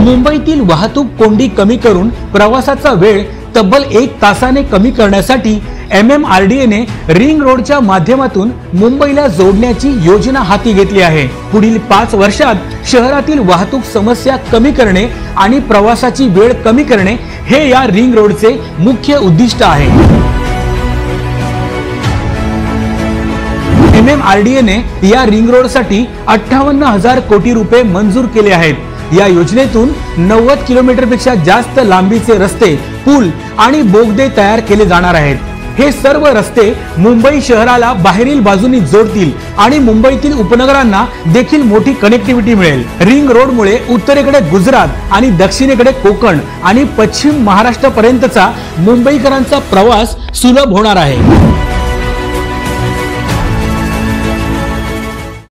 मुंबईतील वाहतूक कोंडी कमी करून प्रवासाचा वेळ तब्बल 1 तासाने कमी करण्यासाठी MMRDA ने रिंग रोडच्या माध्यमातून मुंबईला जोडण्याची योजना हाती घेतली आहे। पुढील 5 वर्षात शहरातील वाहतूक समस्या कमी करणे आणि प्रवासाची वेळ कमी करणे हे या रिंग रोडचे मुख्य उद्दिष्ट आहे। MMRDA ने या रिंग रोडसाठी 58,000 कोटी रुपये मंजूर केले आहेत। या योजनेतून 90 किलोमीटरपेक्षा जास्त लांबीचे रस्ते, पूल आणि बोगदे तयार केले जाणार आहेत। हे सर्व रस्ते मुंबई शहराला बाहेरील बाजूनी जोडतील आणि मुंबईतील उपनगरांना देखील मोठी कनेक्टिव्हिटी मिळेल। रिंग रोडमुळे उत्तरेकडे गुजरात आणि दक्षिणेकडे कोकण आणि पश्चिम महाराष्ट्रापर्यंतचा मुंबईकरांचा प्रवास सुलभ होणार आहे।